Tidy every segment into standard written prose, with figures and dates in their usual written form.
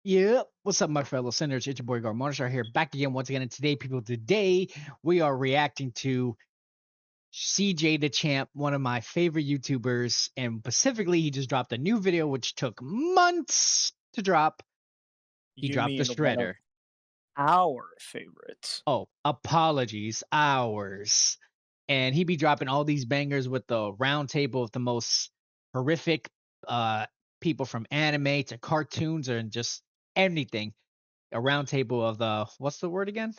Yep. What's up, my fellow sinners? It's your boy Gar Monster here, back again once again. And today, people, today we are reacting to CJ the Champ, one of my favorite YouTubers, and specifically, he just dropped a new video which took months to drop. He You dropped the mean one of Shredder. our favorites. Oh, apologies, ours. And he be dropping all these bangers with the round table of the most horrific people from anime to cartoons and just anything. A round table of the what's the word again?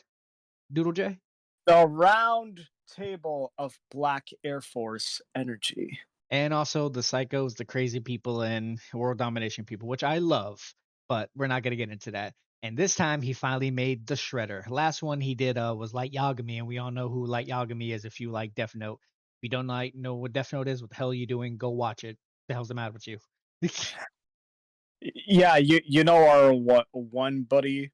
Doodle J? The round table of Black Air Force energy. And also the psychos, the crazy people, and world domination people, which I love, but we're not gonna get into that. And this time he finally made the Shredder. Last one he did was Light Yagami, and we all know who Light Yagami is if you like Death Note. If you don't know what Death Note is, what the hell are you doing? Go watch it. The hell's the matter with you? Yeah, you know our one buddy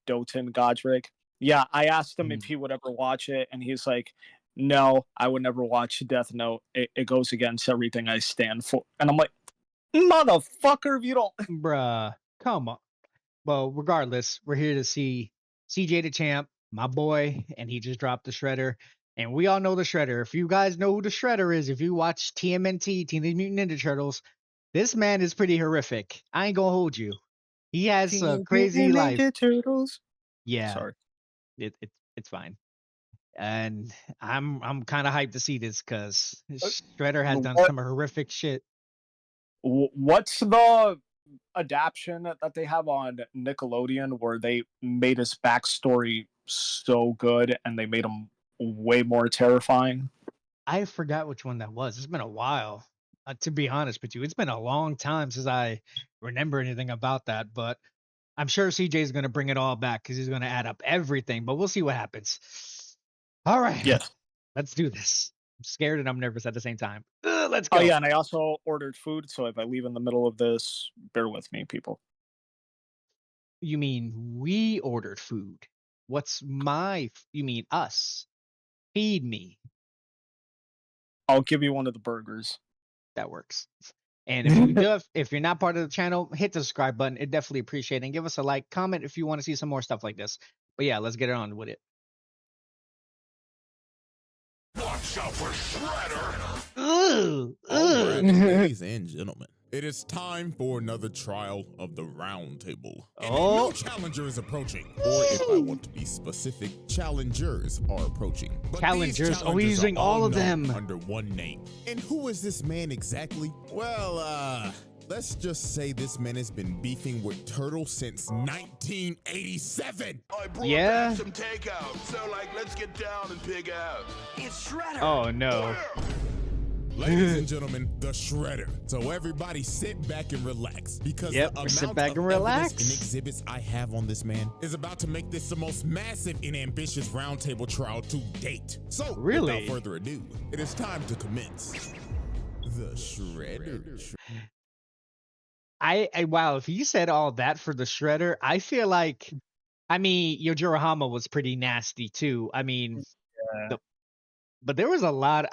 Doten Godric. Yeah, I asked him if he would ever watch it, and he's like, "No, I would never watch Death Note. It goes against everything I stand for." And I'm like, "Motherfucker, if you don't." Bruh, come on. Well, regardless, we're here to see CJ the Champ, my boy, and he just dropped the Shredder. And we all know the Shredder. If you guys know who the Shredder is, if you watch TMNT, Teenage Mutant Ninja Turtles, this man is pretty horrific. I ain't gonna hold you. He has a Teenage crazy Mutant life. Ninja Turtles. Yeah, Sorry. it's fine. And I'm kind of hyped to see this because Shredder has done some horrific shit. What's the adaptation that they have on Nickelodeon where they made his backstory so good and they made him way more terrifying? I forgot which one that was. It's been a while. To be honest with you, it's been a long time since I remember anything about that. But I'm sure CJ is going to bring it all back because he's going to add up everything. But we'll see what happens. All right, Yes. let's do this. I'm scared and I'm nervous at the same time. Let's go. Oh yeah, and I also ordered food, so if I leave in the middle of this, bear with me, people. You mean we ordered food? What's you mean us? Feed me. I'll give you one of the burgers. That works. And if you're not part of the channel, hit the subscribe button. It definitely appreciate it. And give us a like, comment if you want to see some more stuff like this. But yeah, let's get it on with it. Watch out for Shredder! Ugh, Alright, ladies and gentlemen, it is time for another trial of the round table. And a new challenger is approaching. Or if I want to be specific, challengers are approaching. But Challengers, we're using all of them under one name. And who is this man exactly? Well, let's just say this man has been beefing with Turtle since 1987. I brought back some takeout, so let's get down and pig out. It's Shredder. Oh no. Ladies and gentlemen, the Shredder. So everybody sit back and relax because the amount of evidence and exhibits I have on this man is about to make this the most massive and ambitious roundtable trial to date. So without further ado, it is time to commence the Shredder. Wow, if you said all that for the Shredder, I feel like, I mean, Yojiro Hama was pretty nasty too. I mean, but there was a lot.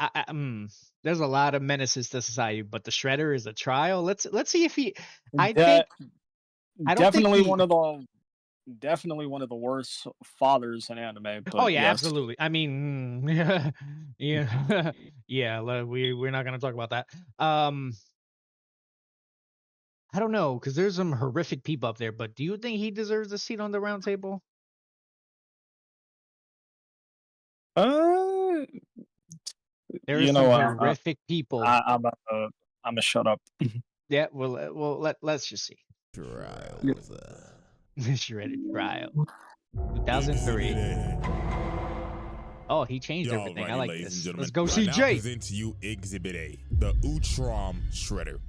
There's a lot of menaces to society, but the Shredder is a trial. Let's see if he. I don't definitely think definitely one of the worst fathers in anime. But oh yeah, yes. absolutely. I mean, yeah, yeah. We're not gonna talk about that. I don't know, because there's some horrific people up there, but do you think he deserves a seat on the round table? There's some horrific people. I'm gonna shut up. Yeah, let's just see. Shredded trial. 2003. Oh, he changed everything. I like this. Let's go, CJ. I present to you Exhibit A, the Utrom Shredder.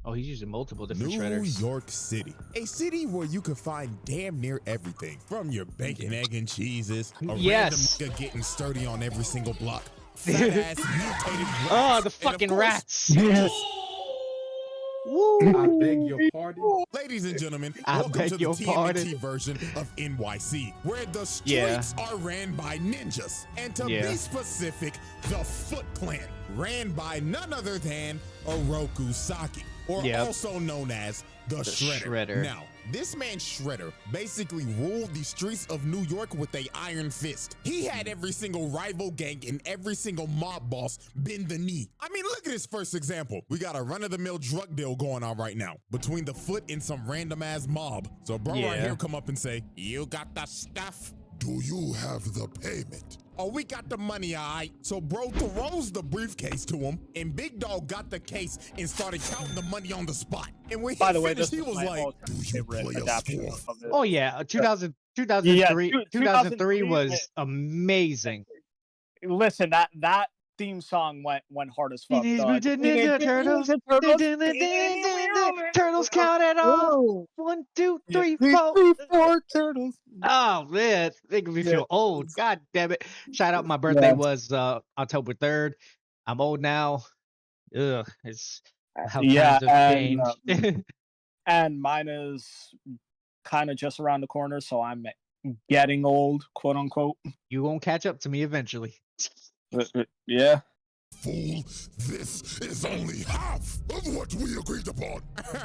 Oh, he's using multiple different New shredders. York City, a city where you can find damn near everything, from your bacon, egg, and cheeses, a random nigga getting sturdy on every single block, fat-ass mutated rats, oh, the fucking rats. Woo. I beg your pardon. Ladies and gentlemen, welcome to the TMNT version of NYC, where the streets are ran by ninjas. And to be specific, the Foot Clan, ran by none other than Oroku Saki, or also known as the Shredder. Now, this man Shredder basically ruled the streets of New York with a iron fist. He had every single rival gang and every single mob boss bend the knee. I mean, look at his first example. We got a run-of-the-mill drug deal going on right now between the Foot and some random-ass mob. So bro right here come up and say, you got the stuff? Do you have the payment? Oh, we got the money, all right. So bro throws the briefcase to him, and Big Dog got the case and started counting the money on the spot. And when he finished, he was like, do you play a sport? Oh yeah, 2003 was amazing. Listen, that theme song went hard as fuck. Turtles count it all. 1, 2, 3, 4 turtles. Oh man, making me feel old. God damn it! Shout out, my birthday was October 3rd. I'm old now. Ugh, it's how times have changed. And mine is kind of just around the corner, so I'm getting old, quote unquote. You won't catch up to me eventually. Yeah. Fool, this is only half of what we agreed upon.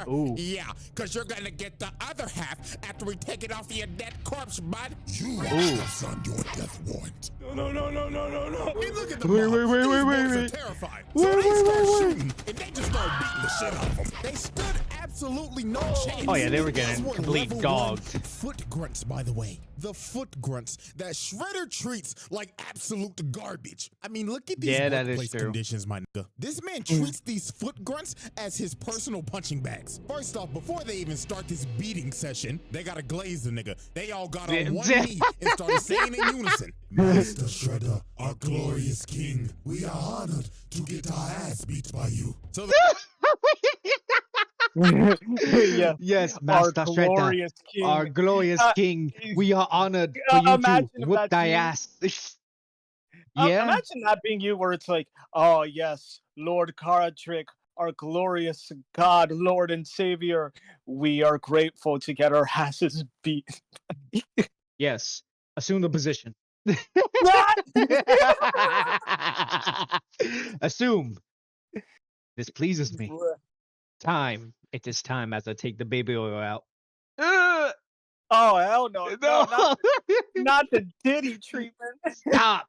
Ooh. Yeah, because you're going to get the other half after we take it off your dead corpse, bud. You have signed your death warrant. No. Hey, look at the mob. These boys are terrified. So they start shooting, and they just start beating the shit out of them. They stood absolutely no chance. Oh yeah, they were getting complete dogged. Foot grunts, by the way. The foot grunts that Shredder treats like absolute garbage. I mean, look at these workplace conditions, my nigga. This man treats these foot grunts as his personal punching bags. First off, before they even start this beating session, they gotta glaze the nigga. They all got on one knee and started saying in unison, Mr. Shredder, our glorious king, we are honored to get our ass beat by you. So Yes, Master Shredder, our glorious king. We are honored for you to whoop thy ass. Imagine that being you, where it's like, oh yes, Lord Karatrick, our glorious God, Lord and Savior, we are grateful to get our asses beat. Yes, assume the position. Assume. This pleases me. Time. It is time as I take the baby oil out. Oh hell no! No, not the Diddy treatment. Stop.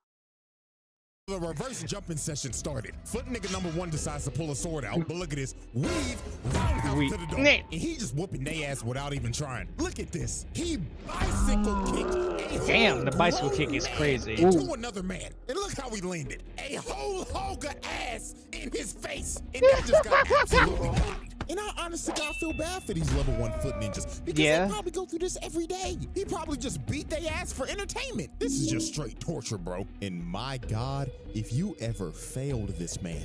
The reverse jumping session started. Foot nigga number 1 decides to pull a sword out, but look at this. Weave, roundhouse to the door. And he just whooping they ass without even trying. Look at this. He bicycle kicked a Damn, the bicycle kick is crazy. To another man. And look how he landed. A whole hog of ass in his face. And they just got absolutely bodied. And I honestly God feel bad for these level 1 foot ninjas because they probably go through this every day. He probably just beat their ass for entertainment. This is just straight torture, bro. And my God, if you ever failed this man.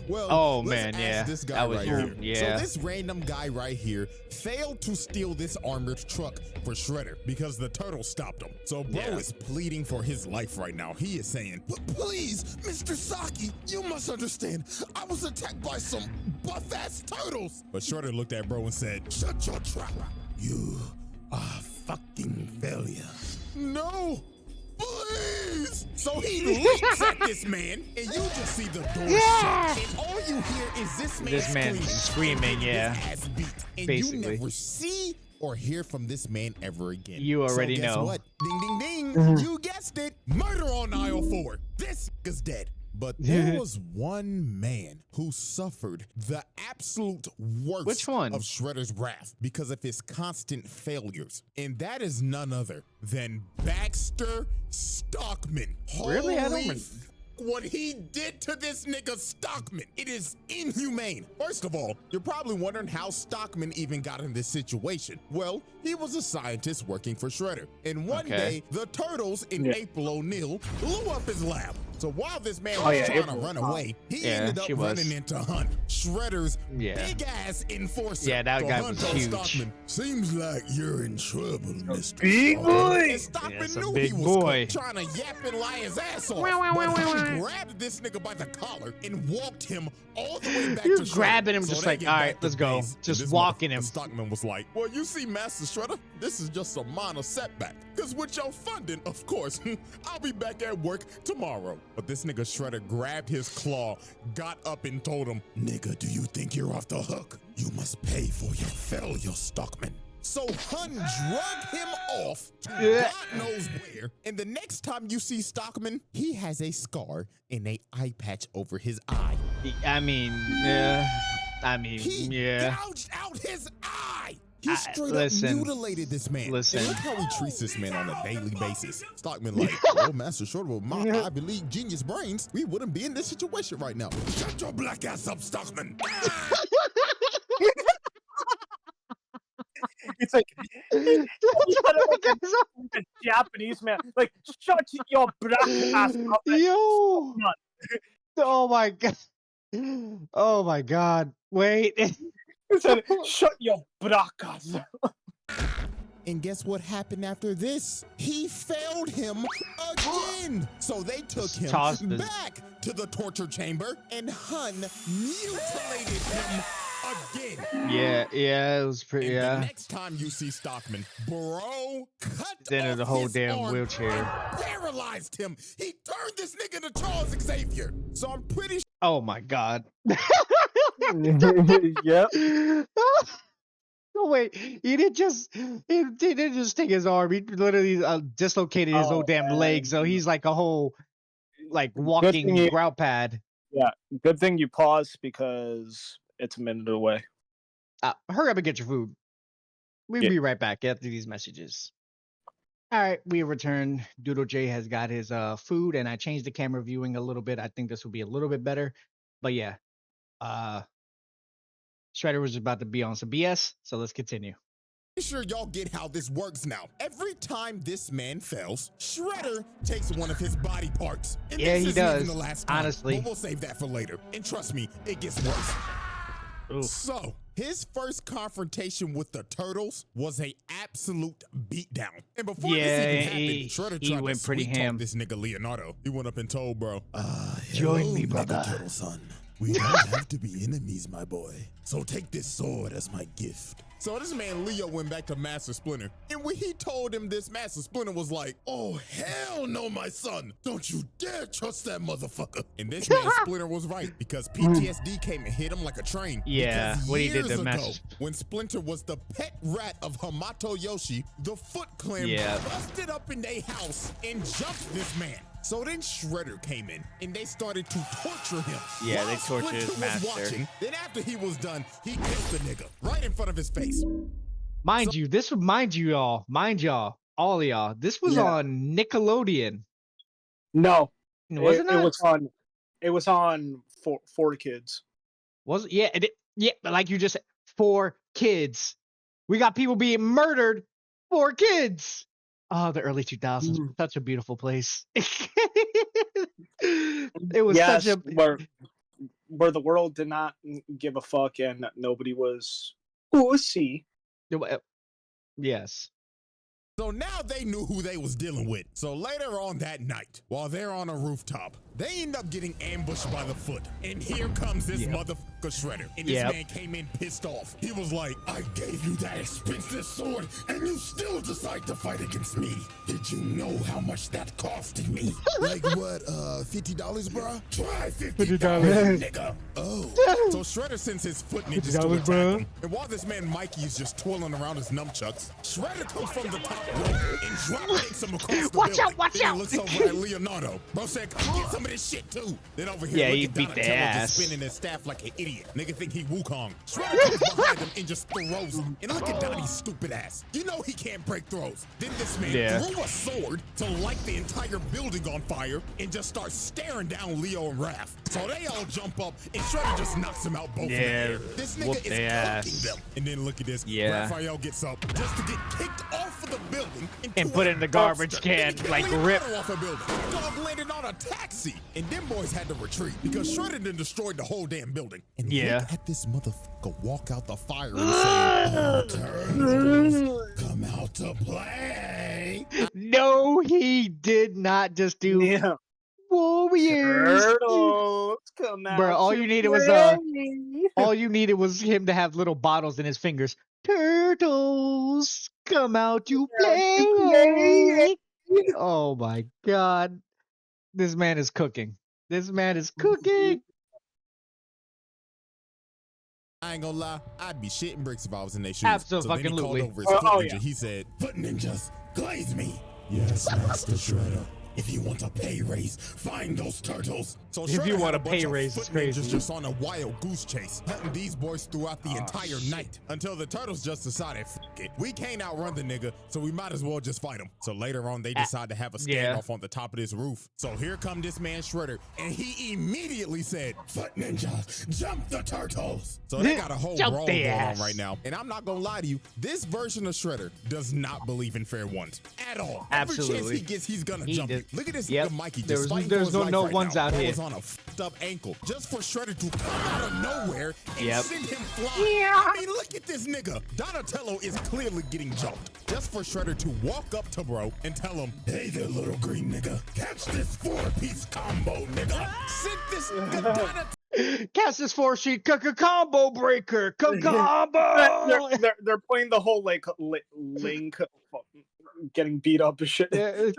Well, this guy right here. So this random guy right here failed to steal this armored truck for Shredder because the turtle stopped him. So bro is pleading for his life right now. He is saying, please, Mr. Saki, you must understand. I was attacked by some buff-ass turtles. But Shredder looked at bro and said, shut your trap. You are fucking failure. No, please. So he leaps at this man, and you just see the door shut. And all you hear is this man screaming, ass beat. And basically, you never see or hear from this man ever again. You already know. Guess what? Ding, ding, ding. You guessed it. Murder on aisle 4. This is dead. But there was one man who suffered the absolute worst of Shredder's wrath because of his constant failures. And that is none other than Baxter Stockman. Really? I don't what he did to this nigga Stockman. It is inhumane. First of all, you're probably wondering how Stockman even got in this situation. Well, he was a scientist working for Shredder. And one day, the Turtles and April O'Neil blew up his lab. So while this man was trying to run away, he ended up running into Hunt, Shredder's big-ass enforcer. Yeah, that guy was huge. Stockman, seems like you're in trouble, Mr. Big boy! And Stockman knew he was trying to yap and lie his ass off. But he grabbed this nigga by the collar and walked him all the way back to Shredder. Grabbing him just like, all right, let's go. Just walking him. Stockman was like, well, you see, Master Shredder, this is just a minor setback. Because with your funding, of course, I'll be back at work tomorrow. But this nigga Shredder grabbed his claw, got up and told him, nigga, do you think you're off the hook? You must pay for your failure, Stockman. So Hun drug him off to God knows where, and the next time you see Stockman, he has a scar and a eye patch over his eye. I mean, yeah. He gouged out his eye. He straight up listen, mutilated this man. listen. And look how he treats this man on a daily basis. Stockman like, well, Master Short with my Ivy League genius brains, we wouldn't be in this situation right now. Shut your black ass up, Stockman. It's like a Japanese man. Like, shut your black ass up. Yo. Oh my god. Oh my god. Wait. He said, shut your black ass up. And guess what happened after this? He failed him again. So they took him back to the torture chamber, and Hun mutilated him again. Yeah, it was pretty. The next time you see Stockman, bro, cut off the whole his damn arm wheelchair. and paralyzed him. He turned this nigga into Charles Xavier. So I'm pretty sure. Oh my god. Yep. Oh wait, he didn't just take his arm. He literally dislocated his whole damn leg. So he's like a whole walking grout pad. Yeah, good thing you paused because it's a minute away. Hurry up and get your food. We'll be right back after these messages. All right, we return. Doodle J has got his food, and I changed the camera viewing a little bit. I think this will be a little bit better. But yeah, Shredder was about to be on some BS, so let's continue. Pretty sure y'all get how this works now. Every time this man fails, Shredder takes one of his body parts. And yeah, this he isn't does. even the last time, honestly, but we'll save that for later. And trust me, it gets worse. Oof. So, his first confrontation with the turtles was a absolute beatdown. And before this even happened, Shredder tried to sweet talk this nigga Leonardo. He went up and told bro, join me, brother. Turtle son. We don't have to be enemies, my boy. So take this sword as my gift. So this man Leo went back to Master Splinter, and when he told him this, Master Splinter was like, oh, hell no, my son. Don't you dare trust that motherfucker. And this man Splinter was right, because PTSD came and hit him like a train. Yeah, because what he did to years ago, Master... when Splinter was the pet rat of Hamato Yoshi, the Foot Clan busted up in their house and jumped this man. So then Shredder came in, and they started to torture him. Yeah, they tortured his master. Watching, then after he was done, he killed the nigga right in front of his face. Mind y'all, all of y'all, this was on Nickelodeon. No, wasn't it? It was on for kids. Was it? Yeah, but like you just said, for kids. We got people being murdered for kids. Oh, the early 2000s, such a beautiful place. It was such a where the world did not give a fuck and nobody was pussy. Yes. So now they knew who they was dealing with. So later on that night, while they're on a rooftop, they end up getting ambushed by the Foot. And here comes this motherfucker Shredder. And this man came in pissed off. He was like, I gave you that expensive sword, and you still decide to fight against me. Did you know how much that costed me? Like what, $50, bro? Try $50, nigga. Oh. So Shredder sends his Foot ninjas to attack him. And while this man Mikey is just twirling around his nunchucks, Shredder comes from the top rope and drop kicks him across the building. Watch out! He looks over at Leonardo. Bro said, get some of this shit too. Then over here, he beat the ass. Just spinning his staff like an idiot. Nigga think he Wukong. Shredder comes behind him and just throws him. And look at Donnie's stupid ass. You know he can't break throws. Then this man threw a sword to light the entire building on fire and just start staring down Leo and Raph. So they all jump up and Shredder just knocks him out both in the air. This nigga is cooking them. And then look at this. Raphael gets up just to get kicked off of the building and put in the garbage can, like rip. Off a building. Dog landed on a taxi. And them boys had to retreat because Shredder then destroyed the whole damn building. And look at this motherfucker walk out the fire and say, turtles, come out to play. No, he did not just do Warriors. Turtles, come out. Bro, all you needed was him to have little bottles in his fingers. Turtles, come out to play. Oh my god. This man is cooking. This man is cooking. I ain't gonna lie, I'd be shitting bricks if I was in their shoes. Absolutely. So then he called over his foot ninja. He said, "Foot ninjas, glaze me." "Yes, Master Shredder. If you want a pay raise, find those turtles." So if you want a a pay raise, it's crazy. Just on a wild goose chase, hunting these boys throughout the entire night until the turtles just decided, F it, we can't outrun the nigga, so we might as well just fight him. So later on, they decide to have a standoff on the top of this roof. So here come this man Shredder, and he immediately said, "Foot ninja, jump the turtles." So they got a whole brawl going on right now. And I'm not gonna lie to you, this version of Shredder does not believe in fair ones at all. Absolutely. Every chance he gets, he's gonna jump it. Look at this nigga Mikey just there's fighting for his life no right ones now. out here. On a f***ed up ankle just for Shredder to come out of nowhere and send him flying. I mean, look at this nigga. Donatello is clearly getting jumped just for Shredder to walk up to bro and tell him, "Hey there, little green nigga. Catch this 4-piece combo, nigga." Sent this nigga Catch this 4-sheet combo breaker. Combo. They're playing the whole like Link getting beat up and shit. I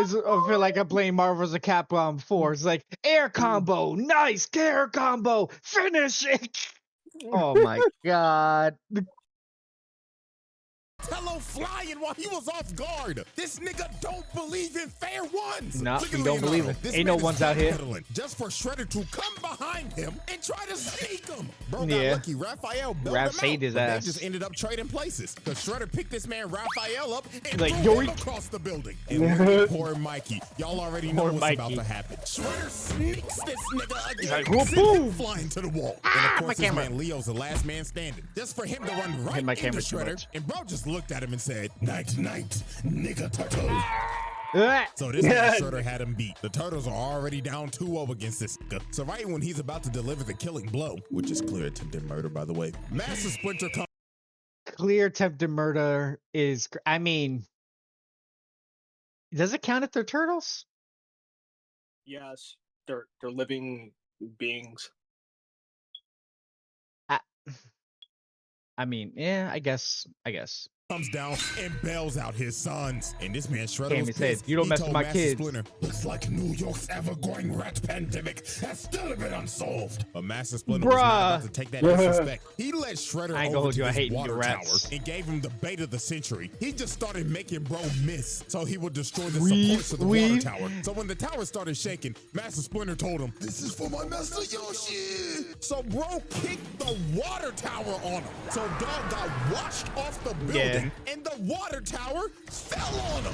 feel like I'm playing Marvel's a Capcom 4. It's like air combo, nice air combo, finish it. Oh my god. Donatello flying while he was off guard. This nigga don't believe in fair ones. No, he don't believe it. Ain't no ones out here. Just for Shredder to come behind him and try to sneak him. Bro Yeah. got lucky. Raphael built Raph him saved out, his but ass. They just ended up trading places. Because Shredder picked this man Raphael up and Like, threw him yoink. across the building. And poor Mikey. Y'all already know Poor what's Mikey. about to happen. Shredder sneaks this nigga again. like, sends him boom. flying to the wall. And Ah, of my course, his camera. man Leo's the last man standing. Just for him to run right my into camera too Shredder. much. And bro just looked at him and said, "Night, night, nigga turtle." Ah. So this man Shredder had him beat. The Turtles are already down 2-0 against this nigga. So right when he's about to deliver the killing blow, which is clear attempted murder, by the way, Master Splinter comes. Clear attempted murder is, I mean, does it count if they're turtles? Yes, they're living beings. I mean, yeah, I guess. Comes down and bails out his sons. And this man Shredder Came was and said, pissed. "You don't He mess with told my Master kids." Splinter, "Looks like New York's ever-growing rat pandemic has still been unsolved." But Master Splinter was not about to take that disrespect. He led Shredder I ain't gonna over hold to you, I this hate you water rats. tower and gave him the bait of the century. He just started making bro miss so he would destroy the Weave, supports of the water tower. So when the tower started shaking, Master Splinter told him, "This is for my master Yoshi." So bro kicked the water tower on him. So dog got washed off the building and the water tower fell on him.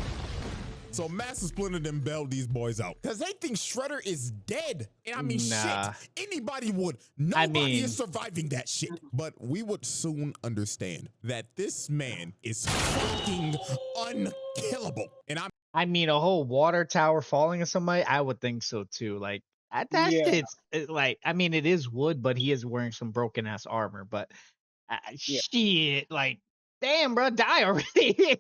So Master Splinter then bailed these boys out because they think Shredder is dead. And I mean, Nah. shit, anybody would. Nobody is surviving that shit. But we would soon understand that this man is fucking unkillable. And I mean, a whole water tower falling on somebody, I would think so too. Like, that shit's like, I mean, it is wood, but he is wearing some broken ass armor. But shit, like, damn, bro, die already.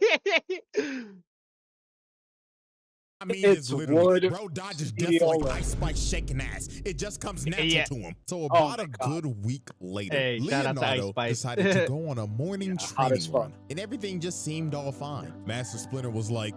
I mean, It's it's literally, wood, bro dodges death like Ice Spike shaking ass. It just comes natural to him. So about a good week later, Hey, shout out to Ice Leonardo Spike. decided to go on a morning hot as training fuck. run, and everything just seemed all fine. Master Splinter was like,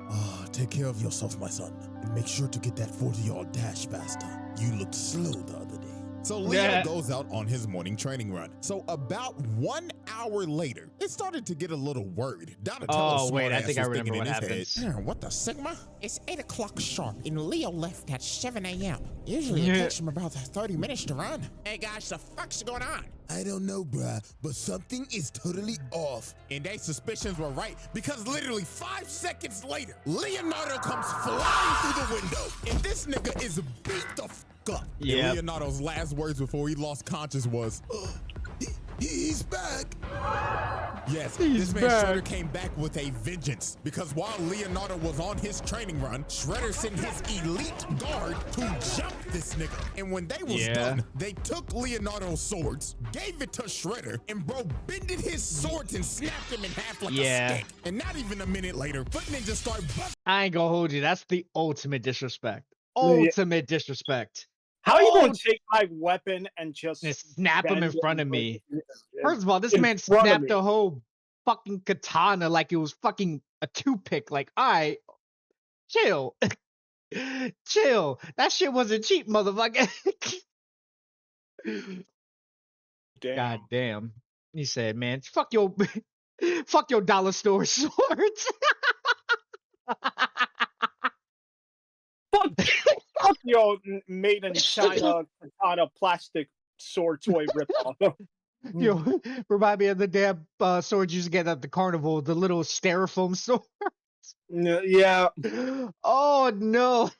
take care of yourself, my son, and make sure to get that 40-yard dash faster. You looked slow the other day. So Leo goes out on his morning training run. So about 1 hour later, it started to get a little worried. Donatello's wait, I smartass think I was remember thinking what in his happens. head, "What the Sigma? It's 8 o'clock sharp, and Leo left at 7 a.m. Usually it takes him about 30 minutes to run. Hey guys, the fuck's going on?" "I don't know, bruh, but something is totally off." And their suspicions were right, because literally 5 seconds later, Leonardo comes flying through the window, and this nigga is beat the fuck up. Yeah. And Leonardo's last words before he lost conscious was, "He's back." Yes, this man Shredder came back with a vengeance, because while Leonardo was on his training run, Shredder sent his elite guard to jump this nigga. And when they was done, they took Leonardo's swords, gave it to Shredder, and bro bended his swords and snapped him in half like a stick. And not even a minute later, Foot Ninja started busting. I ain't gonna hold you. That's the ultimate disrespect. Ultimate disrespect. How are you going to take my weapon and just snap him in front of me? First of all, this in man front of snapped me. the whole fucking katana like it was fucking a toothpick. Like, all right, chill. Chill. That shit wasn't cheap, motherfucker. Damn. God damn. He said, man, fuck your fuck your dollar store swords. Fuck your made in China katana plastic sword toy ripoff. Yo, remind me of the damn swords you used to get at the carnival, the little styrofoam sword. Yeah. Oh no.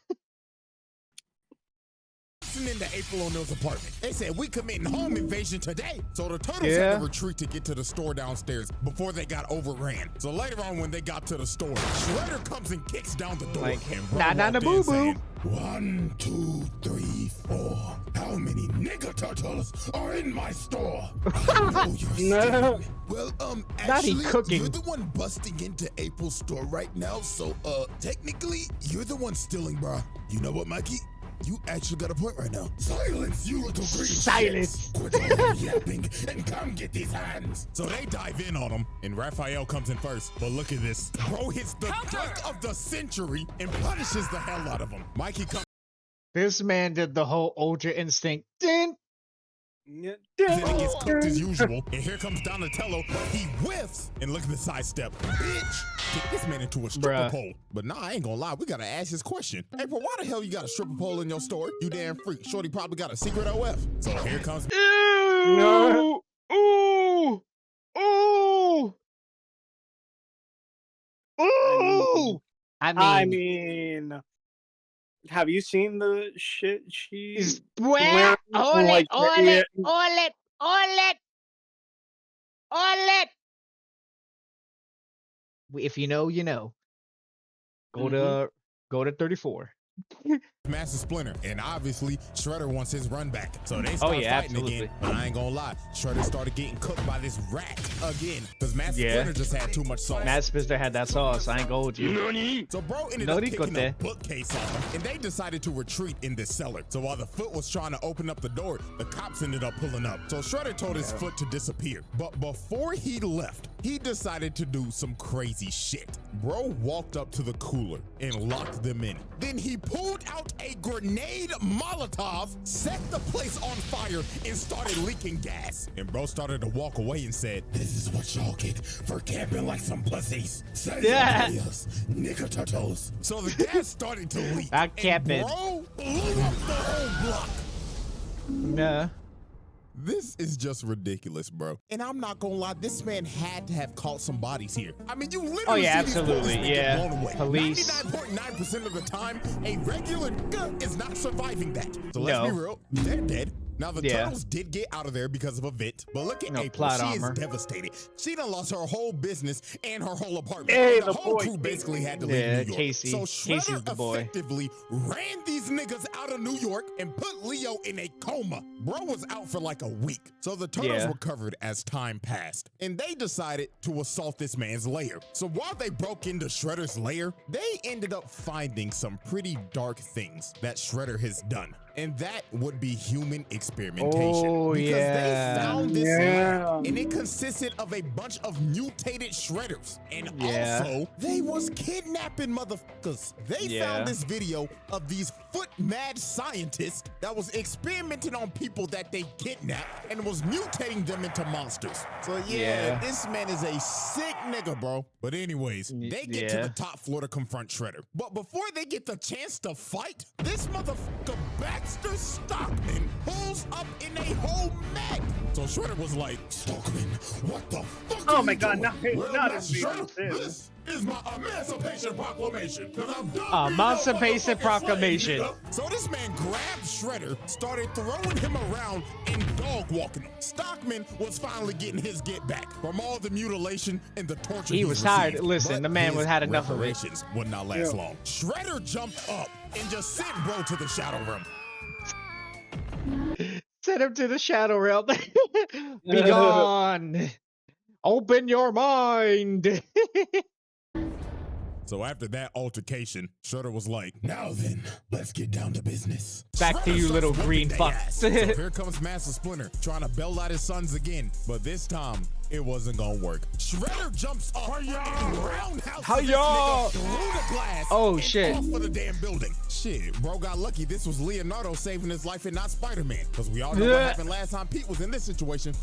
Into April O'Neil's apartment. They said we committing home invasion today. So the turtles Yeah. had to retreat to get to the store downstairs before they got overran. So later on when they got to the store, Shredder comes and kicks down the door. Like, and Bro nah, nah, walked nah, in boo, saying, boo. 1, 2, 3, 4. How many nigga turtles are in my store? I know you're stealing. Well, Not actually, he cooking. you're the one busting into April's store right now. So, technically, you're the one stealing, bro. You know what, Mikey? You actually got a point right now. Silence, you little green Silence. shits. Quit all yapping and come get these hands. So they dive in on him, and Raphael comes in first. But look at this. Bro hits the dunk of the century and punishes the hell out of him. Mikey comes This man did the whole Ultra Instinct. Din. in and gets cooked as usual. And here comes Donatello. He whiffs. And look at the sidestep. Bitch, kick this man into a stripper Bruh. pole. But nah, I ain't gonna lie. We gotta ask this question. April, why the hell you got a stripper pole in your store? You damn freak. Shorty probably got a secret OF. So here comes... Ooh. Ooh. Ooh. Ooh. I mean, have you seen the shit is she's where all it, like, all yeah. it, all it, all it, all it. If you know, you know. Go to 34. Master Splinter, and obviously Shredder wants his run back. So they start yeah, fighting absolutely. again. But I ain't gonna lie, Shredder started getting cooked by this rat again. Because Master Yeah. Splinter just had too much sauce. Matt Spister had that sauce. I ain't gonna hold you. So bro ended No up ni kicking a cote. bookcase on him, and they decided to retreat in this cellar. So while the foot was trying to open up the door, the cops ended up pulling up. So Shredder told his foot to disappear. But before he left, he decided to do some crazy shit. Bro walked up to the cooler and locked them in. Then he pulled out a grenade Molotov, set the place on fire, and started leaking gas. And bro started to walk away and said, This is what y'all get for camping like some pussies. Say Yeah. nigga turtles. so the gas started to leak. I and kept it. bro blew up the whole block. Nah. This is just ridiculous, bro. And I'm not gonna lie, this man had to have caught some bodies here. I mean, you literally Oh, yeah, see these absolutely, policemen get yeah. blown away. Police. 99.9% of the time, a regular nigga is not surviving that. So let's No. be real, they're dead. Now, the Yeah. turtles did get out of there because of a vent, but look at No, April. plot She armor. is devastated. She done lost her whole business and her whole apartment. Hey, and the the whole boy, crew basically had to leave Yeah, New York. Casey. So Casey's Shredder the boy. effectively ran these niggas out of New York and put Leo in a coma. Bro was out for like a week. So the turtles Yeah. recovered as time passed, and they decided to assault this man's lair. So while they broke into Shredder's lair, they ended up finding some pretty dark things that Shredder has done. And that would be human experimentation. Oh, because yeah. they found this Yeah. lab, and it consisted of a bunch of mutated Shredders. And Yeah. also, they was kidnapping motherfuckers. They Yeah. found this video of these foot mad scientists that was experimenting on people that they kidnapped and was mutating them into monsters. So yeah, this man is a sick nigga, bro. But anyways, they get to yeah. the top floor to confront Shredder. But before they get the chance to fight, this motherfucker Baxter Stockman pulls up in a whole mech. So Shredder was like, Stockman, what the fuck Oh are my you god, doing? not Master as big Shredder, as this. This is my Emancipation Proclamation. 'Cause I'm done being no Emancipation motherfucking Proclamation. slave, nigga. so this man grabbed Shredder, started throwing him around and dog walking him. Stockman was finally getting his get back from all the mutilation and the torture He was tired. received. Listen, But the man his had enough of it. reparations would not last long. Shredder jumped up and just sent bro to the shadow realm. Send him to the shadow realm. Be gone. Open your mind. So after that altercation, Shredder was like, now then, let's get down to business. Back to you, little green fuck. So here comes Master Splinter trying to bail out his sons again, but this time it wasn't gonna work. Shredder jumps up and roundhouse this nigga through the glass. Oh shit! Off of the damn building. Shit, bro got lucky. This was Leonardo saving his life and not Spider-Man, because we all know what happened last time Pete was in this situation.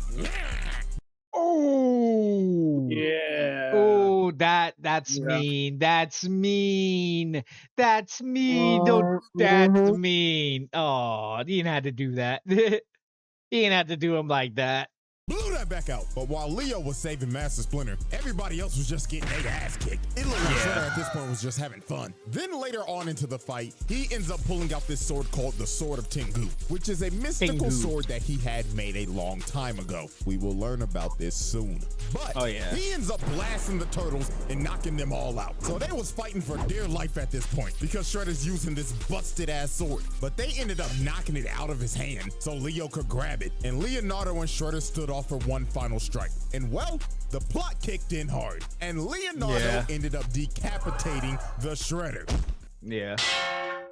Oh Yeah. Oh, that's mean. That's mean. That's mean. Don't. That's mean. Oh, you didn't have to do that. You didn't have to do him like that. Blew that back out. But while Leo was saving Master Splinter, everybody else was just getting their ass kicked. It looked like Shredder at this point was just having fun. Then later on into the fight, he ends up pulling out this sword called the Sword of Tengu, which is a mystical sword that he had made a long time ago. We will learn about this soon. But he ends up blasting the turtles and knocking them all out. So they was fighting for dear life at this point because Shredder's using this busted ass sword. But they ended up knocking it out of his hand so Leo could grab it. And Leonardo and Shredder stood off for one final strike. And well, the plot kicked in hard. And Leonardo ended up decapitating the Shredder. Yeah.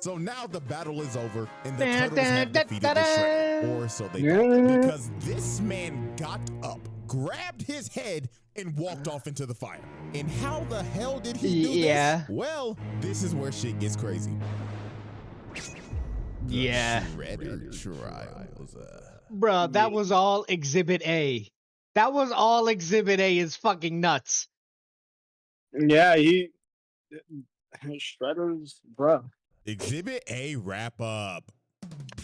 So now the battle is over and the turtles have defeated the Shredder. Or so they thought. Because this man got up, grabbed his head, and walked off into the fire. And how the hell did he do this? Well, this is where shit gets crazy. Shredder trials. Bruh, that was all Exhibit A. That was all Exhibit A is fucking nuts. Yeah, Shredder's, bruh. Exhibit A wrap up.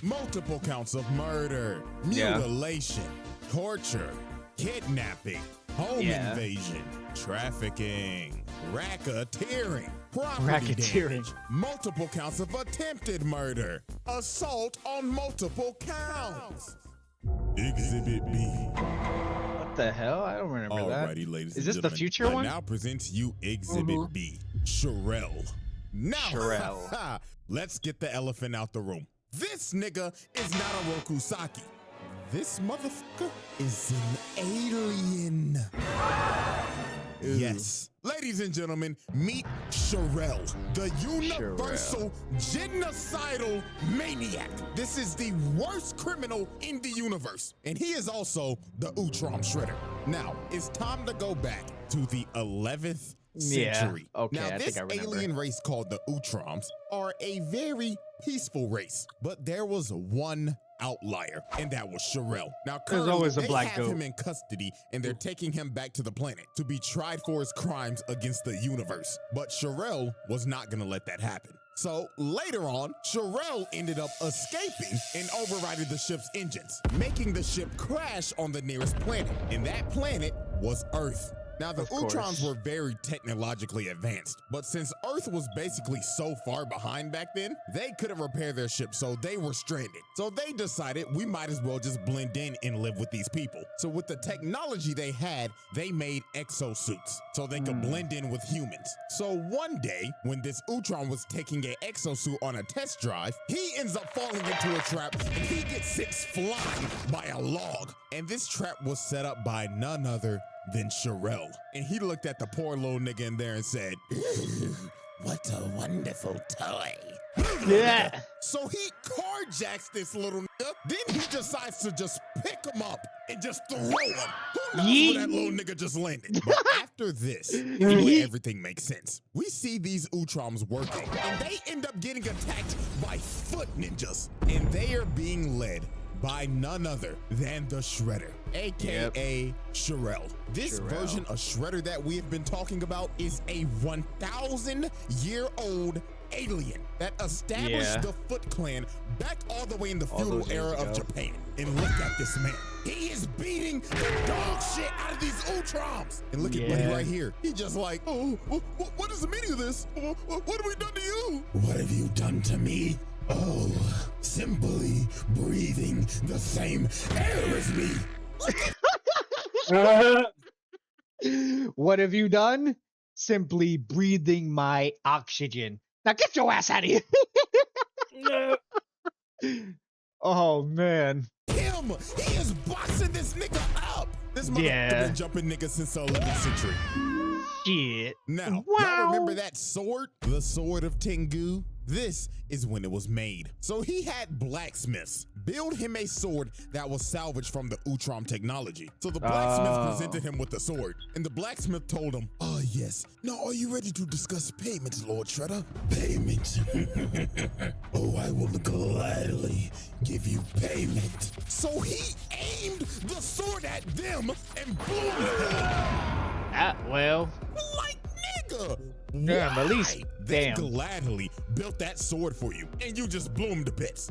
Multiple counts of murder, mutilation, torture, kidnapping, home invasion, trafficking, racketeering, property damage, multiple counts of attempted murder, assault on multiple counts. Exhibit B. What the hell? I don't remember that. Alrighty, ladies is this and the gentlemen, future one? I now present to you Exhibit B. Sherelle. Now, let's get the elephant out the room. This nigga is not a Rokusaki. This motherfucker is an alien. Yes. Ladies and gentlemen, meet Sherelle, the universal genocidal maniac. This is the worst criminal in the universe. And he is also the Utrom Shredder. Now, it's time to go back to the 11th century. Now, this alien race called the Utroms are a very peaceful race, but there was one outlier, and that was Sherelle. Now, currently, they have him in custody, and they're taking him back to the planet to be tried for his crimes against the universe. But Sherelle was not going to let that happen. So later on, Sherelle ended up escaping and overriding the ship's engines, making the ship crash on the nearest planet, and that planet was Earth. Now, the Utrons were very technologically advanced, but since Earth was basically so far behind back then, they couldn't repair their ship, so they were stranded. So they decided we might as well just blend in and live with these people. So with the technology they had, they made exosuits so they could blend in with humans. So one day, when this Utron was taking an exosuit on a test drive, he ends up falling into a trap and he gets sent flying by a log. And this trap was set up by none other than Sherelle. And he looked at the poor little nigga in there and said, "What a wonderful toy." Yeah. So he carjacks this little nigga. Then he decides to just pick him up and just throw him. Who knows where that little nigga just landed? But after this, everything makes sense. We see these Utroms working, and they end up getting attacked by foot ninjas. And they are being led by none other than the Shredder, aka Sherelle. This version of Shredder that we have been talking about is a 1,000-year-old alien that established the Foot Clan back all the way in the feudal era of Japan. And look at this man. He is beating the dog shit out of these Utroms. And look at Buddy right here. He just like, oh, what is the meaning of this? What have we done to you? What have you done to me? Oh, simply breathing the same air as me. What have you done? Simply breathing my oxygen. Now get your ass out of here. Oh, man. Him! He is boxing this nigga up! This motherfucker been jumping niggas since the 11th century. Shit. Now, Wow. y'all remember that sword? The sword of Tengu? This is when it was made. So he had blacksmiths build him a sword that was salvaged from the Utrom technology. So the blacksmith presented him with the sword, and the blacksmith told him, Ah, yes. Now, are you ready to discuss payments, Lord Shredder? Payment? Oh, I will gladly give you payment. So he aimed the sword at them and blew them. Well. Like, nigga. Damn, at least, They damn. gladly built that sword for you, and you just blew them to bits.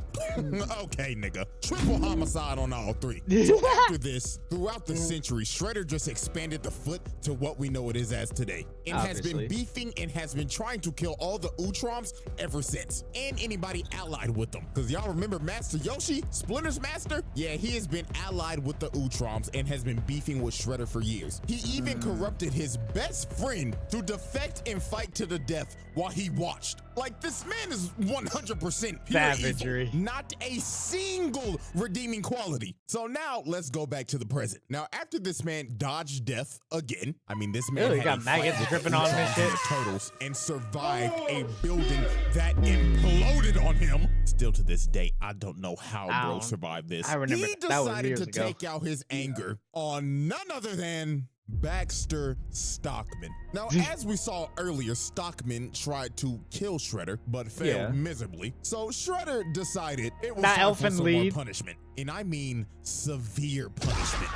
Okay, nigga. Triple homicide on all three. So after this, throughout the century, Shredder just expanded the foot to what we know it is as today. And has been beefing and has been trying to kill all the Utroms ever since. And anybody allied with them. Because y'all remember Master Yoshi, Splinter's master? Yeah, he has been allied with the Utroms and has been beefing with Shredder for years. He even corrupted his best friend to defect and fight to the death while he watched. Like, this man is 100% pure savagery. evil. Not a single redeeming quality. So now let's go back to the present. Now, after this man dodged death again, I mean, this man Ew, he had got a maggots fight dripping on him and with shit. the turtles and survived a building that imploded on him. Still to this day, I don't know how bro survived this. I remember he that was decided years to ago. take out his anger on none other than Baxter Stockman. Now, as we saw earlier, Stockman tried to kill Shredder, but failed miserably. So Shredder decided it was That time elfin for some lead. more punishment. And I mean severe punishment.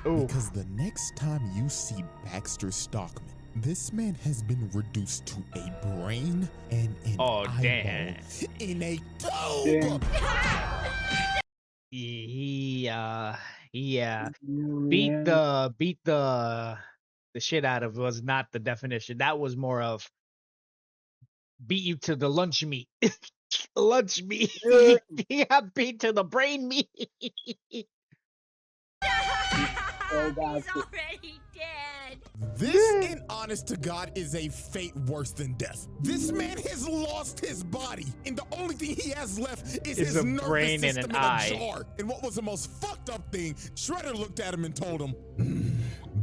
Ooh. Because the next time you see Baxter Stockman, this man has been reduced to a brain and an eyeball damn. in a tube. Yeah. Beat the shit out of was not the definition. That was more of beat you to the lunch meat. Lunch meat. Yeah, beat to the brain meat. He's already dead. This, in honest to God, is a fate worse than death. This man has lost his body, and the only thing he has left is his a nervous brain and system an in a eye. jar. And what was the most fucked up thing, Shredder looked at him and told him,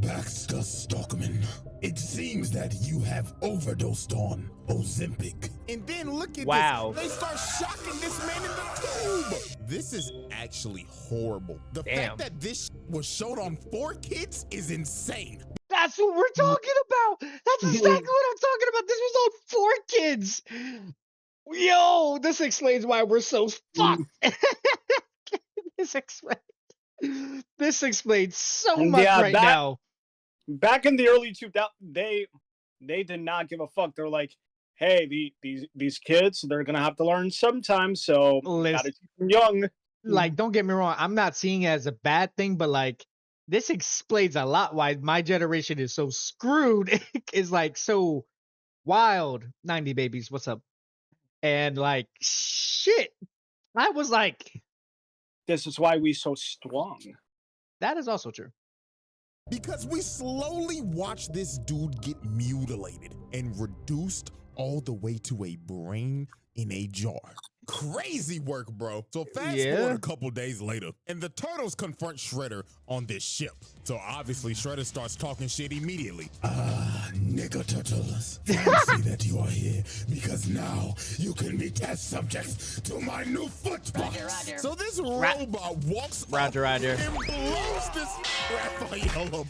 Baxter Stockman, it seems that you have overdosed on Ozempic. and then look at Wow. this. They start shocking this man in the tube. This is actually horrible. The Damn. fact that this was showed on 4 kids is insane. That's what we're talking about. That's exactly what I'm talking about. This was on 4 kids. Yo, this explains why we're so fucked. This explains so much now. Back in the early 2000s, they did not give a fuck. They're like, hey, these kids, they're gonna have to learn sometime, so we gotta keep them young. Like, don't get me wrong, I'm not seeing it as a bad thing, but like, this explains a lot why my generation is so screwed. Is like so wild. 90 babies, what's up? And like, shit, I was like, This is why we so strong. that is also true. Because we slowly watch this dude get mutilated and reduced all the way to a brain in a jar. Crazy work, bro. So fast forward a couple days later, and the turtles confront Shredder on this ship. So obviously Shredder starts talking shit immediately. Nigga turtles, fancy that you are here, because now you can be test subjects to my new footbox. So this robot walks up and blows this Raphael up.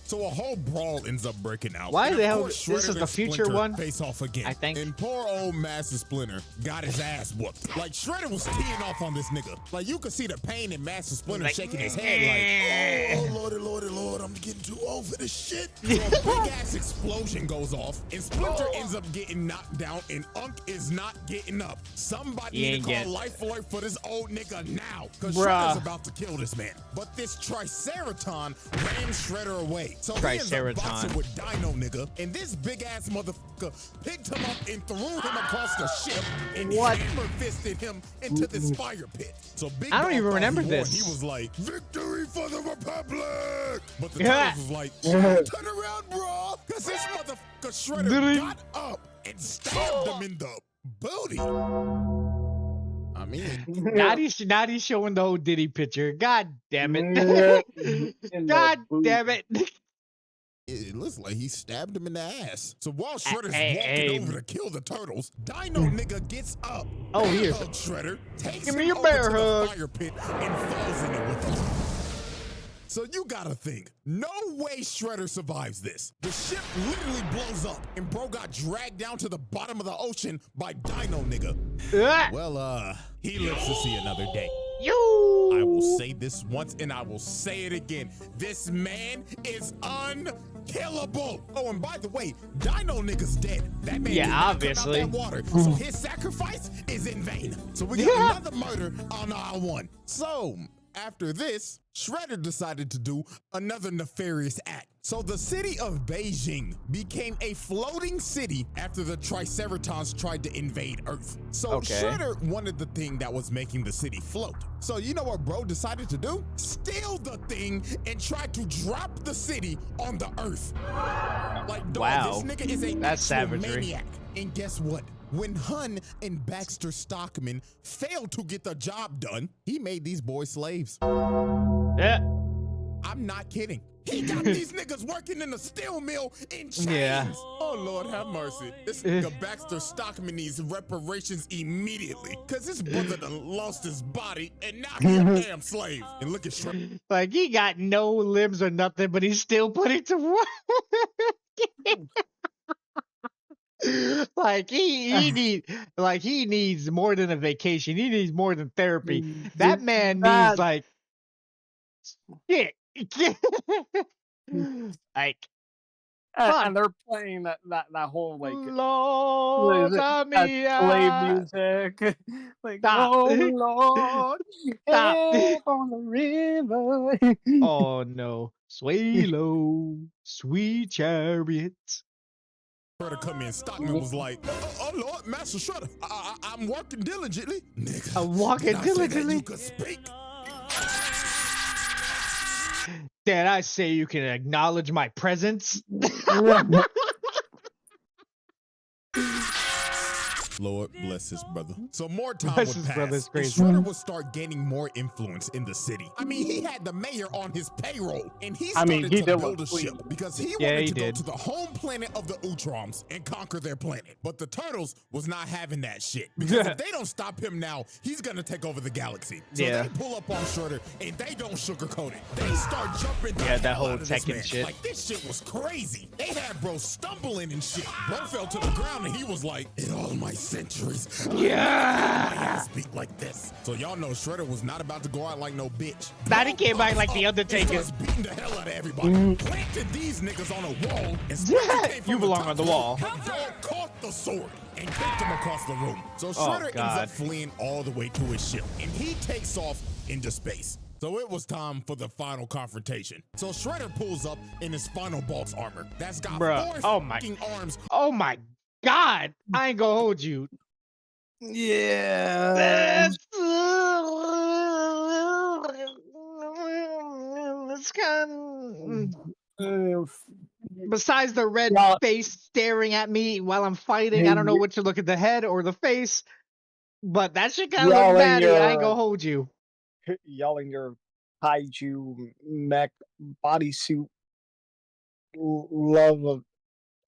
So a whole brawl ends up breaking out. Why And the of hell? course, This Shredder is the and future Splinter one? face off again. I think. And poor old Master Splinter got his ass whooped. Like, Shredder was teeing off on this nigga. Like, you could see the pain in Master Splinter shaking his head like, Oh, Lord, I'm getting too old for this shit. so a big ass explosion goes off, and Splinter ends up getting knocked down, and Unk is not getting up. Somebody need to call Life Alert for this old nigga now, because Shredder's about to kill this man. But this Triceraton ran Shredder away. So he ends up boxing with Dino nigga, and this big ass motherfucker picked him up and threw him across the ship and hammer fisted him into this fire pit. So Big I don't Dog even thought remember he won. this. He was like, "Victory for the Republic!" But the Turtles was like, "Turn around, bro!" Because this motherfucker Shredder got up and stabbed him in the booty. I mean, Now he's showing the whole Diddy picture. God damn it. God damn it. it looks like he stabbed him in the ass. So while Shredder's Hey, walking over to kill the turtles, Dino nigga gets up. Oh, he is. Shredder takes Give me him a bear over to hug. the fire pit and falls in it with him. So you gotta think, no way Shredder survives this. The ship literally blows up, and bro got dragged down to the bottom of the ocean by Dino nigga. Well, he lives to see another day. I will say this once and I will say it again. This man is unkillable. Oh, and by the way, Dino nigga's dead. That man did not obviously. come out that water, so his sacrifice is in vain. So we got another murder on aisle 1. So after this, Shredder decided to do another nefarious act. So the city of Beijing became a floating city after the Triceratons tried to invade Earth. So Shredder wanted the thing that was making the city float. So you know what bro decided to do? Steal the thing and try to drop the city on the Earth. Like, dog, this nigga is a That's savagery. maniac. And guess what? When Hun and Baxter Stockman failed to get the job done, he made these boys slaves. Yeah. I'm not kidding. He got these niggas working in a steel mill in chains. Yeah. Oh, Lord, have mercy. This nigga Baxter Stockman needs reparations immediately, because his brother done lost his body, and now he a damn slave. And look at Shredder. Like, he got no limbs or nothing, but he's still putting to work. Like he needs more than a vacation. He needs more than therapy. That man needs like shit. Like and they're playing that whole like Lord, slave music. Like, Stop. oh Lord, Stop. help on the river. Oh no. Sway low, sweet chariots. Shredder come in, Stockman was like, oh Lord, Master Shredder, I'm working diligently. Nigga, I'm walking did I say that diligently. you could speak? Did I say you can acknowledge my presence? Lord bless his brother. So more time Bless would his pass, brother's and crazy. Shredder would start gaining more influence in the city. I mean, he had the mayor on his payroll, and he started to build a ship because he wanted to go to the home planet of the Utroms and conquer their planet. But the Turtles was not having that shit, because if they don't stop him now, he's gonna take over the galaxy. So they pull up on Shredder, and they don't sugarcoat it. They start jumping the that hell whole out of this Tekken man. shit. Like, this shit was crazy. They had bro stumbling and shit. Bro fell to the ground, and he was like, in all my centuries, Yeah. my ass beat like this. So y'all know Shredder was not about to go out like no bitch. Now he came back like the Undertaker. Starts beating the hell out of everybody. Planted these niggas on a wall. And Shredder came from You the belong top on the floor. wall. The dog caught the sword and kicked him across the room. So Shredder ends up fleeing all the way to his ship, and he takes off into space. So it was time for the final confrontation. So Shredder pulls up in his final boss armor. That's got four fucking arms. Oh my God. I ain't gonna hold you. Yeah. It's kind of, besides the red face staring at me while I'm fighting, I don't know what to look at, the head or the face, but that shit kind of look batty. I ain't gonna hold you. Yelling your kaiju mech bodysuit love of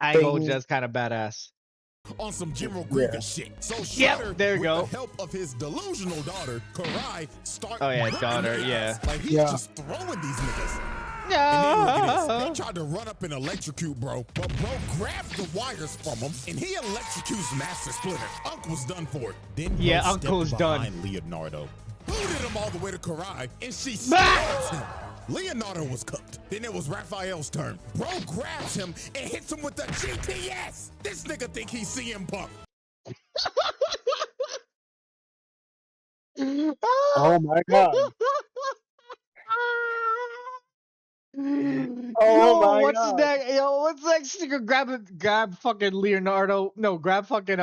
I ain't gonna hold you, that's kind of badass. On some General Grievous shit. So Shredder, there you go. with the help of his delusional daughter, Karai, start daughter, like he's just throwing these niggas. And then look at this. They tried to run up and electrocute bro, but bro grabbed the wires from him and he electrocutes Master Splinter. Unc was done for it. Then bro Uncle's stepped done. behind Leonardo, booted him all the way to Karai, and she stabs him. Leonardo was cooked. Then it was Raphael's turn. Bro grabs him and hits him with the GPS. This nigga think he's CM Punk. oh my God. What's next? Yo, what's next? Nigga, grab fucking Leonardo. No, grab fucking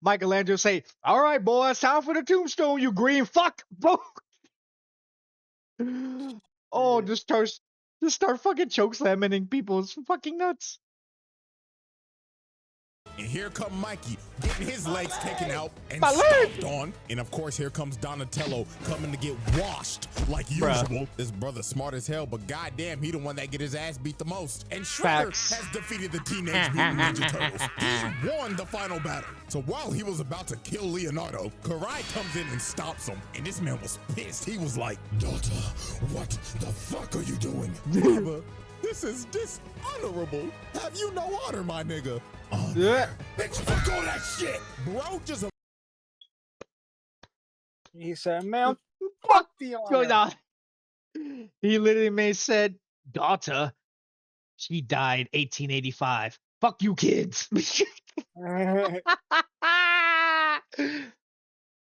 Michelangelo. Say, all right, boy, it's time for the tombstone. You green fuck. Oh, just start fucking choke slamming people. It's fucking nuts. And here come Mikey getting his legs taken out and stomped on. And of course, here comes Donatello coming to get washed like usual. This brother's smart as hell, but goddamn, he the one that get his ass beat the most. And Shredder has defeated the Teenage Mutant Ninja Turtles. He won the final battle. So while he was about to kill Leonardo, Karai comes in and stops him. And this man was pissed. He was like, Daughter, what the fuck are you doing? Father, this is dishonorable. Have you no honor, my nigga? Bitch, fuck all that shit. Bro, just a He said, man, fuck the Going honor. on. He literally said, daughter, she died 1885. Fuck you, kids.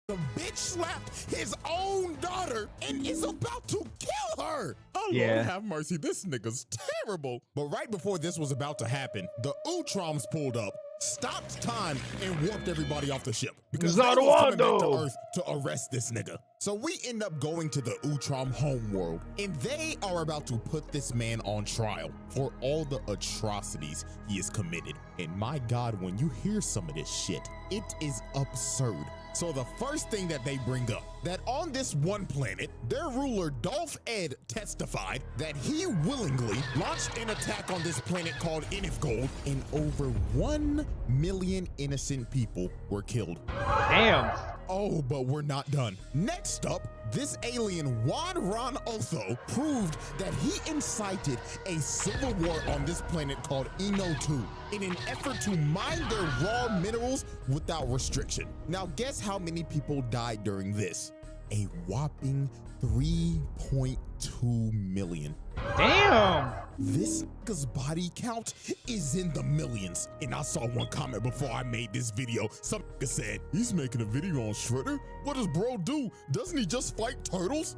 The bitch slapped his own daughter and is about to kill her. Oh, Yeah. Lord have mercy. This nigga's terrible. But right before this was about to happen, the Utroms pulled up, stopped time, and warped everybody off the ship. Because they was coming back to Earth to arrest this nigga. So we end up going to the Utrom homeworld, and they are about to put this man on trial for all the atrocities he has committed. And my God, when you hear some of this shit, it is absurd. So the first thing that they bring up, that on this one planet, their ruler Dolph Ed testified that he willingly launched an attack on this planet called Inifgold, and over 1 million innocent people were killed. Damn. Oh, but we're not done. Next up, this alien Juan Ron Otho proved that he incited a civil war on this planet called Eno 2 in an effort to mine their raw minerals without restriction. Now guess how many people died during this? A whopping 3.2 million. Damn. This nigga's body count is in the millions. And I saw one comment before I made this video. Some nigga said, he's making a video on Shredder? What does bro do? Doesn't he just fight turtles?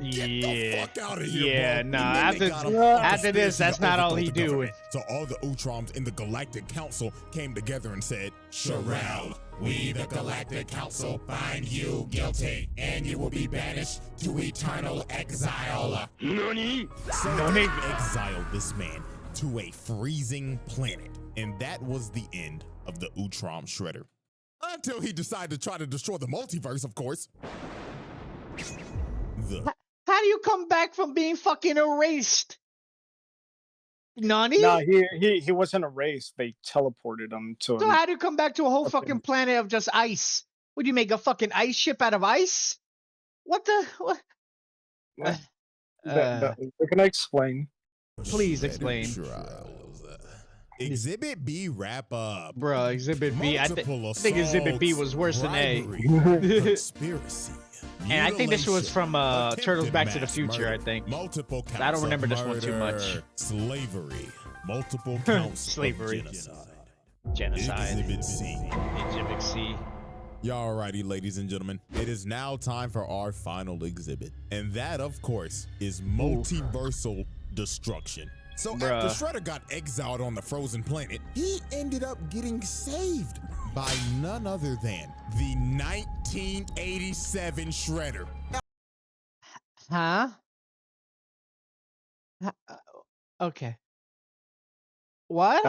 Get the fuck out of here, yeah, bro. nah, And then they got him after this, conspiracy that's to not all overthrow he the do. government. So all the Utroms in the Galactic Council came together and said, Sherelle, we the Galactic Council find you guilty, and you will be banished to eternal exile. NANI? So they exiled this man to a freezing planet, and that was the end of the Utrom Shredder. Until he decided to try to destroy the multiverse, of course. How do you come back from being fucking erased? Nani? No, he wasn't erased. They teleported him to So him. how do you come back to a whole fucking planet of just ice? Would you make a fucking ice ship out of ice? What the? What? We're gonna explain. Please explain. Exhibit B wrap up. Bruh, Exhibit B. I Multiple think Exhibit B was worse than A. bribery, conspiracy. And I think this was from mutilation, Turtles Back to the attempted Future, mass I think. Multiple counts I don't remember of this one too much. murder, slavery, multiple counts Slavery. of genocide. Genocide. Exhibit C. Exhibit C. Y'all righty, ladies and gentlemen. It is now time for our final exhibit. And that, of course, is multiversal destruction. So after Shredder got exiled on the frozen planet, he ended up getting saved by none other than the 1987 Shredder. Huh? Okay. What?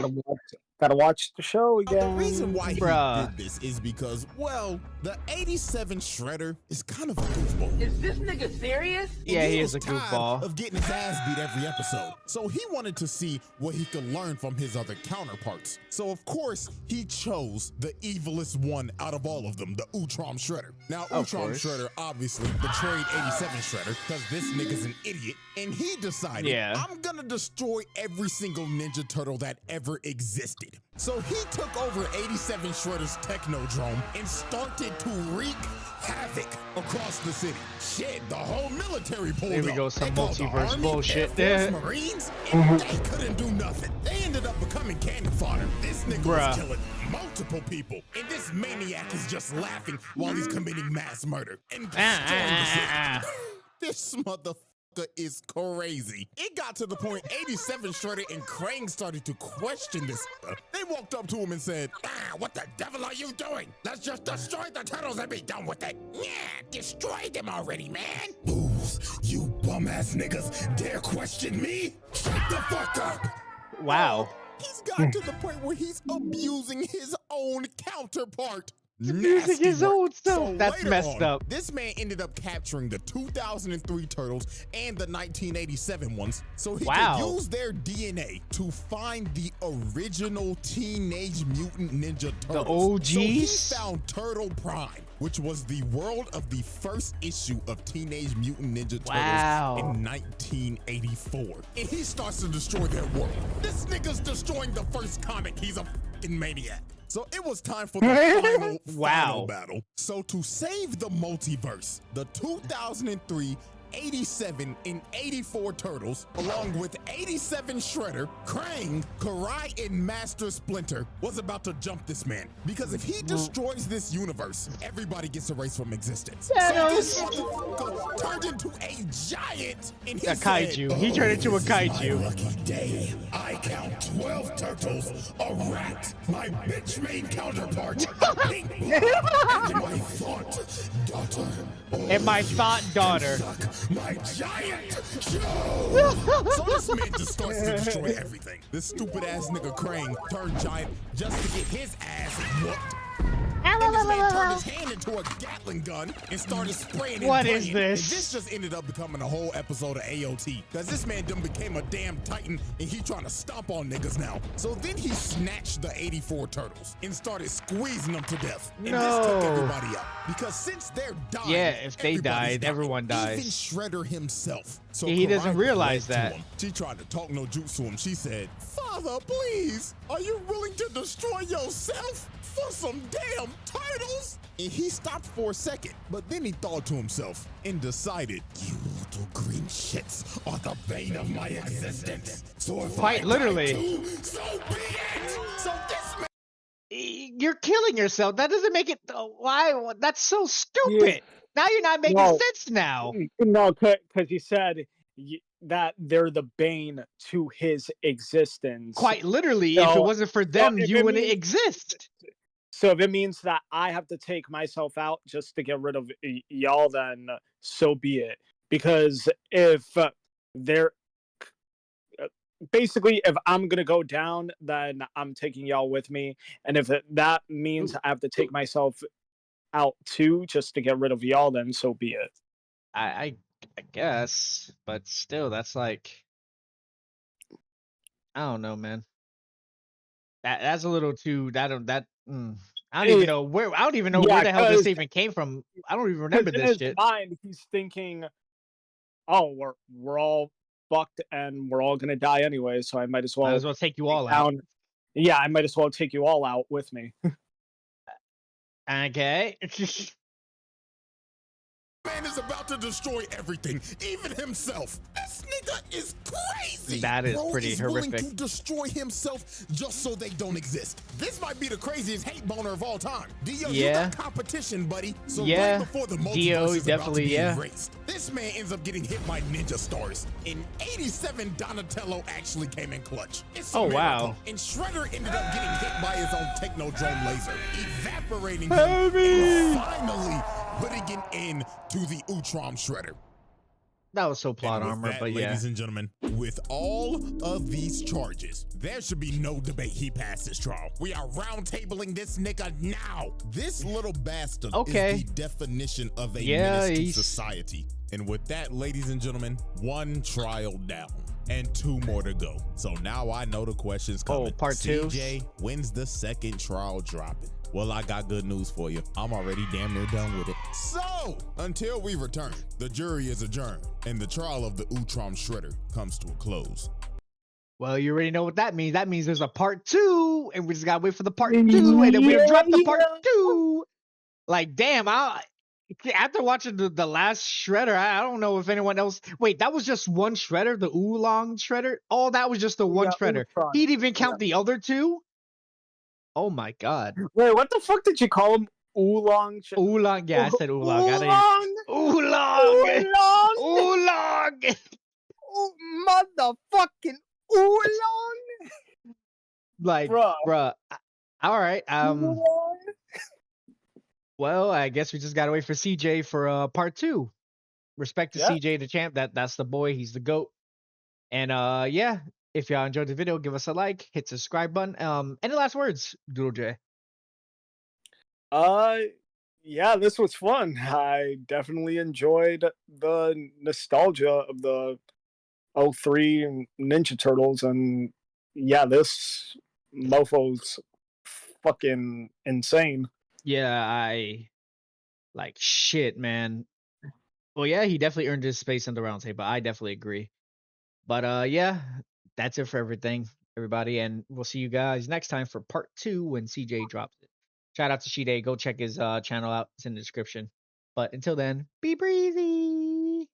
Gotta watch the show Now, again. the reason why he Bruh. did this is because, well, the 87 Shredder is kind of a goofball. Is this nigga serious? Yeah, And he was is a tired goofball. of getting his ass beat every episode. So he wanted to see what he could learn from his other counterparts. So of course, he chose the evilest one out of all of them, the Utrom Shredder. Now, Of Utrom course. Shredder obviously betrayed 87 Shredder because this nigga's an idiot. And he decided, Yeah. I'm gonna destroy every single Ninja Turtle that ever existed. So he took over 87 Shredder's Technodrome and started to wreak havoc across the city. Shit, the whole military pulled Here we up. go, some They called the multiverse Army, bullshit. Air Force, Marines, and they couldn't do nothing. They ended up becoming cannon fodder. This nigga was killing multiple people, and this maniac is just laughing while he's committing mass murder and destroying the city. This motherfucker is crazy. It got to the point 87 Shredder and Krang started to question this. They walked up to him and said, what the devil are you doing? Let's just destroy the turtles and be done with it. Yeah, destroy them already, man. Fools, you bum ass niggas dare question me? Shut the fuck up! Wow. He's gotten to the point where he's abusing his own counterpart. Using his own stuff. That's later messed up. This man ended up capturing the 2003 turtles and the 1987 ones, so he could use their DNA to find the original Teenage Mutant Ninja Turtles. The OGs? So he found Turtle Prime, which was the world of the first issue of Teenage Mutant Ninja Turtles in 1984. And he starts to destroy their world. This nigga's destroying the first comic. He's a fucking maniac. So it was time for the final battle. So to save the multiverse, the 2003, 87, and 84 Turtles, along with 87 Shredder, Krang, Karai, and Master Splinter, was about to jump this man. Because if he destroys this universe, everybody gets erased from existence. So this motherfucker turned into a giant, and he a kaiju. He turned into a kaiju. My lucky day. I count 12 turtles, a rat, my bitch made counterpart, a pink blood, and my thought daughter. And my thought daughter. My giant show. So this man just starts to destroy everything. This stupid ass nigga Krang turned giant just to get his ass whooped. And this man turned his hand into a Gatling gun and started spraying. What is this? this? And this just ended up becoming a whole episode of AOT. Because this man done became a damn titan and he trying to stomp on niggas now. So then he snatched the 84 turtles and started squeezing them to death. And this took everybody out. Because since they're dying, if they died, everyone dies. Even Shredder himself. So he doesn't Karai realize went to that. him. She tried to talk no jutsu to him. She said, "Father, please, are you willing to destroy yourself for some damn turtles?" And he stopped for a second, but then he thought to himself and decided, You little green shits are the bane of my existence. So if Quite I literally. die too, so be it. So this man. You're killing yourself. That doesn't make it. Why? That's so stupid. Now you're not making sense now. No, because he said that they're the bane to his existence. Quite literally, So- if it wasn't for them, if you it wouldn't means- exist. So if it means that I have to take myself out just to get rid of y'all, then so be it. Because if they're basically, if I'm gonna go down, then I'm taking y'all with me. And if that means I have to take myself out too, just to get rid of y'all, then so be it. I guess, but still, that's like, I don't know, man. That's a little too. I don't even know where. I don't even know where the hell this even came from. I don't even remember in this his shit. mind, he's thinking, "Oh, we're all fucked and we're all gonna die anyway, so I might as well take you all out." Yeah, I might as well take you all out with me." Okay. man is about to destroy everything, even himself. This nigga is crazy. That is Bro pretty is horrific. willing to destroy himself just so they don't exist. This might be the craziest hate boner of all time. Dio, you got competition, buddy. So right before the multiverse is about to be erased, this man ends up getting hit by ninja stars. In 87, Donatello actually came in clutch. It's a miracle. And Shredder ended up getting hit by his own Technodrome laser, evaporating him and finally putting an end to the Utrom Shredder. That was so plot armor, but ladies and gentlemen, with all of these charges, there should be no debate he passed this trial. We are roundtabling this nigga now. This little bastard is the definition of a menace to society. And with that, ladies and gentlemen, one trial down and two more to go. So now I know the questions coming. Oh, part two. CJ, when's the second trial dropping? Well, I got good news for you. I'm already damn near done with it. So, until we return, the jury is adjourned, and the trial of the Utrom Shredder comes to a close. Well, you already know what that means. That means there's a part two, and we just gotta wait for the part two, and then we drop the part two. Like, damn, after watching the last Shredder, I don't know if anyone else. Wait, that was just one Shredder, the Oolong Shredder? Oh, that was just the one Shredder. Ultron. He didn't even count the other two? Oh my god. Wait, what the fuck did you call him? Oolong? Oolong, yeah, I said Oolong. Oolong! Oolong! Motherfucking Oolong! Like, bruh. All right. Well, I guess we just gotta wait for CJ for part two. Respect to CJ the champ. That's the boy. He's the GOAT. And yeah, If y'all enjoyed the video, give us a like, hit the subscribe button. Any last words, Doodle J? Yeah, this was fun. I definitely enjoyed the nostalgia of the '03 Ninja Turtles, and yeah, this mofo's fucking insane. Yeah, I like shit, man. Well, yeah, he definitely earned his space in the round table. I definitely agree. But yeah, that's it for everything, everybody, and we'll see you guys next time for part 2 when CJ drops it. Shout out to Shide. Go check his channel out. It's in the description. But until then, be breezy.